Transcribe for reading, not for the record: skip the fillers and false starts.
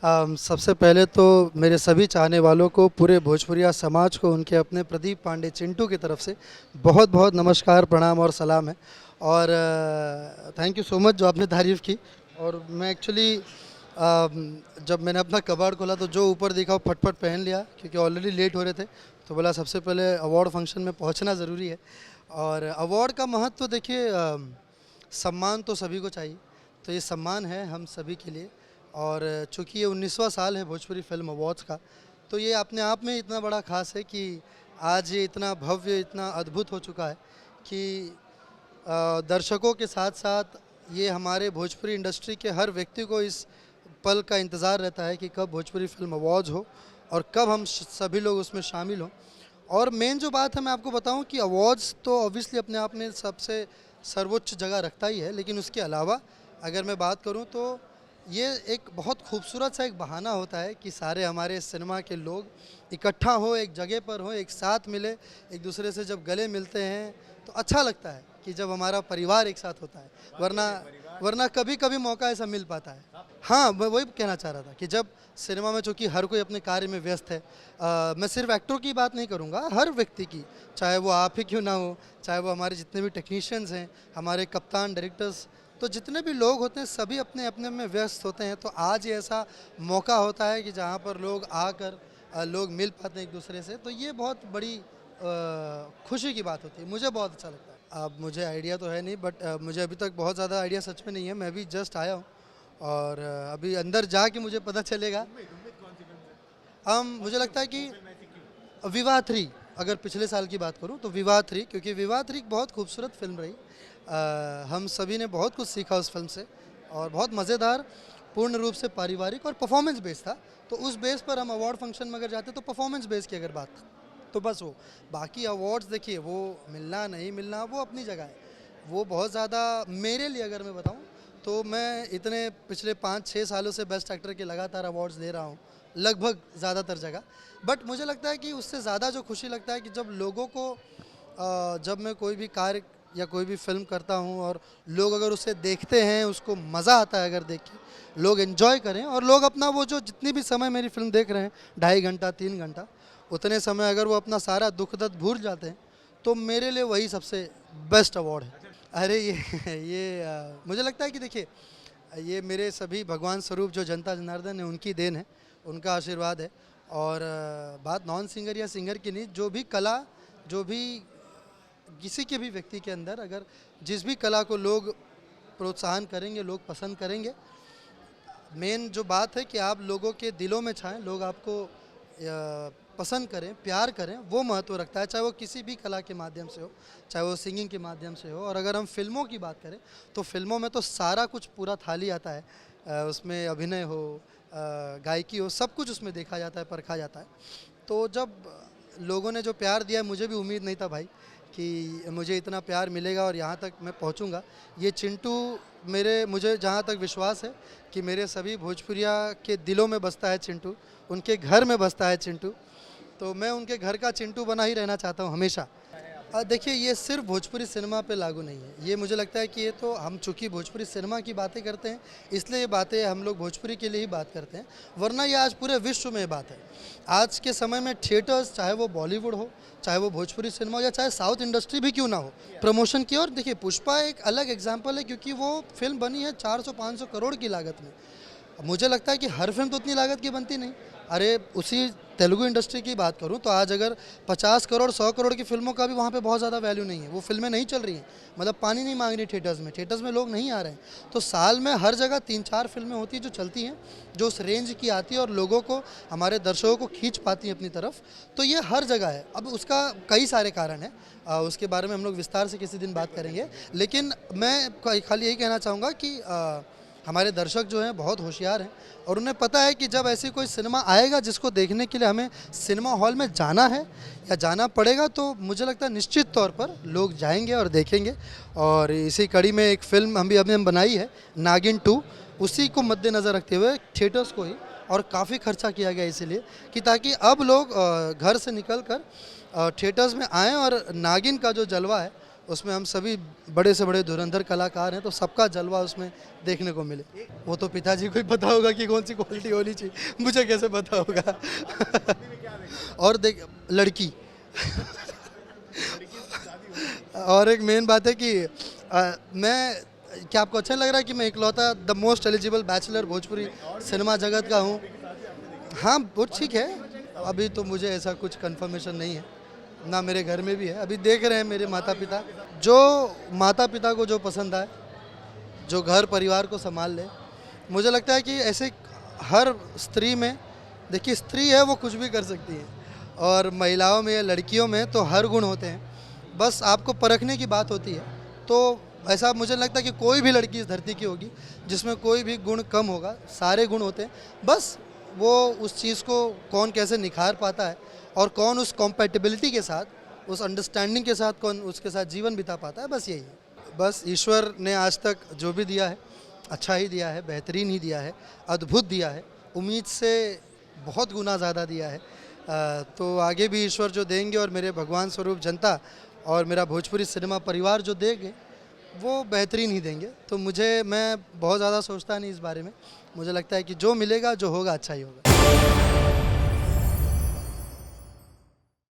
सबसे पहले तो मेरे सभी चाहने वालों को, पूरे भोजपुरिया समाज को, उनके अपने प्रदीप पांडे चिंटू की तरफ से बहुत बहुत नमस्कार, प्रणाम और सलाम है। और थैंक यू सो मच जो आपने तारीफ़ की। और मैं एक्चुअली जब मैंने अपना कबाड़ खोला तो जो ऊपर दिखा वो फटफट पहन लिया, क्योंकि ऑलरेडी लेट हो रहे थे। तो बोला सबसे पहले अवार्ड फंक्शन में पहुंचना ज़रूरी है। और अवार्ड का महत्व तो देखिए, सम्मान तो सभी को चाहिए, तो ये सम्मान है हम सभी के लिए। और चूँकि ये 19वां साल है भोजपुरी फिल्म अवार्ड्स का, तो ये अपने आप में इतना बड़ा खास है कि आज ये इतना भव्य, इतना अद्भुत हो चुका है कि दर्शकों के साथ साथ ये हमारे भोजपुरी इंडस्ट्री के हर व्यक्ति को इस पल का इंतज़ार रहता है कि कब भोजपुरी फिल्म अवार्ड्स हो और कब हम सभी लोग उसमें शामिल हों। और मेन जो बात है, मैं आपको बताऊं कि अवार्ड्स तो ऑब्वियसली अपने आप में सबसे सर्वोच्च जगह रखता ही है, लेकिन उसके अलावा अगर मैं बात करूं तो ये एक बहुत खूबसूरत सा एक बहाना होता है कि सारे हमारे सिनेमा के लोग इकट्ठा हो, एक जगह पर हो, एक साथ मिले, एक दूसरे से जब गले मिलते हैं तो अच्छा लगता है कि जब हमारा परिवार एक साथ होता है। वरना वरना कभी कभी मौका ऐसा मिल पाता है। हाँ, मैं वही कहना चाह रहा था कि जब सिनेमा में, चूँकि हर कोई अपने कार्य में व्यस्त है, मैं सिर्फ एक्टरों की बात नहीं करूँगा, हर व्यक्ति की, चाहे वो आप ही क्यों ना हो, चाहे वो हमारे जितने भी टेक्नीशियंस हैं, हमारे कप्तान, डायरेक्टर्स, तो जितने भी लोग होते हैं सभी अपने अपने में व्यस्त होते हैं। तो आज ये ऐसा मौका होता है कि जहाँ पर लोग आकर लोग मिल पाते हैं एक दूसरे से, तो ये बहुत बड़ी खुशी की बात होती है। मुझे बहुत अच्छा लगता है। अब मुझे आइडिया तो है नहीं, बट मुझे अभी तक बहुत ज़्यादा आइडिया सच में नहीं है। मैं भी जस्ट आया हूँ और अभी अंदर जाके मुझे पता चलेगा। मुझे लगता है कि विवाह 3, अगर पिछले साल की बात करूं तो विवाह 3, क्योंकि विवाह 3 एक बहुत खूबसूरत फिल्म रही। हम सभी ने बहुत कुछ सीखा उस फिल्म से, और बहुत मज़ेदार, पूर्ण रूप से पारिवारिक और परफॉर्मेंस बेस था। तो उस बेस पर हम अवार्ड फंक्शन में अगर जाते तो परफॉर्मेंस बेस की अगर बात, तो बस वो बाकी अवार्ड्स देखिए, वो मिलना नहीं मिलना वो अपनी जगह है। वो बहुत ज़्यादा मेरे लिए अगर मैं बताऊं तो मैं इतने पिछले 5-6 सालों से बेस्ट एक्टर के लगातार अवार्ड्स दे रहा हूं, लगभग ज़्यादातर जगह। बट मुझे लगता है कि उससे ज़्यादा जो खुशी लगता है कि जब लोगों को, जब मैं कोई भी कार्य या कोई भी फिल्म करता हूं और लोग अगर उसे देखते हैं, उसको मज़ा आता है, अगर देख के लोग एंजॉय करें, और लोग अपना वो जो जितनी भी समय मेरी फिल्म देख रहे हैं, 2.5 घंटा 3 घंटा, उतने समय अगर वो अपना सारा दुख दर्द भूल जाते हैं, तो मेरे लिए वही सबसे बेस्ट अवार्ड है। अरे ये ये मुझे लगता है कि देखिए, ये मेरे सभी भगवान स्वरूप जो जनता जनार्दन है उनकी देन है, उनका आशीर्वाद है। और बात नॉन सिंगर या सिंगर की नहीं, जो भी कला, जो भी किसी के भी व्यक्ति के अंदर अगर जिस भी कला को लोग प्रोत्साहन करेंगे, लोग पसंद करेंगे, मेन जो बात है कि आप लोगों के दिलों में छाएं, लोग आपको पसंद करें, प्यार करें, वो महत्व रखता है। चाहे वो किसी भी कला के माध्यम से हो, चाहे वो सिंगिंग के माध्यम से हो। और अगर हम फिल्मों की बात करें तो फिल्मों में तो सारा कुछ पूरा थाली आता है। उसमें अभिनय हो, गायकी हो, सब कुछ उसमें देखा जाता है, परखा जाता है। तो जब लोगों ने जो प्यार दिया है, मुझे भी उम्मीद नहीं था भाई कि मुझे इतना प्यार मिलेगा और यहाँ तक मैं पहुँचूँगा। ये चिंटू, मुझे जहाँ तक विश्वास है कि मेरे सभी भोजपुरिया के दिलों में बसता है चिंटू, उनके घर में बसता है चिंटू, तो मैं उनके घर का चिंटू बना ही रहना चाहता हूँ हमेशा। देखिए, ये सिर्फ भोजपुरी सिनेमा पे लागू नहीं है। ये मुझे लगता है कि ये तो हम चूँकि भोजपुरी सिनेमा की बातें करते हैं, इसलिए ये बातें हम लोग भोजपुरी के लिए ही बात करते हैं, वरना ये आज पूरे विश्व में ये बात है। आज के समय में थिएटर्स, चाहे वो बॉलीवुड हो, चाहे वो भोजपुरी सिनेमा हो, या चाहे साउथ इंडस्ट्री भी क्यों ना हो, प्रमोशन की। और देखिए, पुष्पा एक अलग एग्जाम्पल है, क्योंकि वो फिल्म बनी है 400-500 करोड़ की लागत में। मुझे लगता है कि हर फिल्म तो उतनी लागत की बनती नहीं। अरे, उसी तेलुगु इंडस्ट्री की बात करूं तो आज अगर 50 करोड़ 100 करोड़ की फिल्मों का भी वहाँ पे बहुत ज़्यादा वैल्यू नहीं है। वो फिल्में नहीं चल रही हैं, मतलब पानी नहीं मांग रही थिएटर्स में लोग नहीं आ रहे हैं। तो साल में हर जगह 3-4 फिल्में होती हैं जो चलती हैं, जो उस रेंज की आती है और लोगों को, हमारे दर्शकों को खींच पाती हैं अपनी तरफ। तो ये हर जगह है। अब उसका कई सारे कारण हैं, उसके बारे में हम लोग विस्तार से किसी दिन बात करेंगे। लेकिन मैं खाली यही कहना चाहूँगा कि हमारे दर्शक जो हैं बहुत होशियार हैं, और उन्हें पता है कि जब ऐसी कोई सिनेमा आएगा जिसको देखने के लिए हमें सिनेमा हॉल में जाना है या जाना पड़ेगा, तो मुझे लगता है निश्चित तौर पर लोग जाएंगे और देखेंगे। और इसी कड़ी में एक फिल्म हम बनाई है, नागिन 2, उसी को मद्देनज़र रखते हुए थिएटर्स को ही, और काफ़ी खर्चा किया गया इसीलिए कि ताकि अब लोग घर से निकल कर थिएटर्स में आएँ और नागिन का जो जलवा है उसमें हम सभी बड़े से बड़े धुरंधर कलाकार हैं, तो सबका जलवा उसमें देखने को मिले। वो तो पिताजी को ही पता होगा कि कौन सी क्वालिटी होनी चाहिए, मुझे कैसे पता होगा। और देख लड़की और एक मेन बात है कि मैं क्या आपको अच्छा लग रहा है कि मैं इकलौता the most eligible bachelor Bhojpuri cinema जगत का हूँ? हाँ, वो ठीक है। अभी तो मुझे ऐसा कुछ कंफर्मेशन नहीं है, ना मेरे घर में भी है। अभी देख रहे हैं मेरे माता पिता, जो माता पिता को जो पसंद आए, जो घर परिवार को संभाल ले। मुझे लगता है कि ऐसे हर स्त्री में, देखिए स्त्री है वो कुछ भी कर सकती है, और महिलाओं में या लड़कियों में तो हर गुण होते हैं, बस आपको परखने की बात होती है। तो ऐसा मुझे लगता है कि कोई भी लड़की इस धरती की होगी जिसमें कोई भी गुण कम होगा, सारे गुण होते हैं। बस वो उस चीज़ को कौन कैसे निखार पाता है और कौन उस कॉम्पैटिबिलिटी के साथ, उस अंडरस्टैंडिंग के साथ कौन उसके साथ जीवन बिता पाता है, बस यही है। बस ईश्वर ने आज तक जो भी दिया है अच्छा ही दिया है, बेहतरीन ही दिया है, अद्भुत दिया है, उम्मीद से बहुत गुना ज़्यादा दिया है। तो आगे भी ईश्वर जो देंगे और मेरे भगवान स्वरूप जनता और मेरा भोजपुरी सिनेमा परिवार जो देंगे वो बेहतरीन ही देंगे। तो मैं बहुत ज़्यादा सोचता नहीं इस बारे में, मुझे लगता है कि जो मिलेगा, जो होगा अच्छा ही होगा।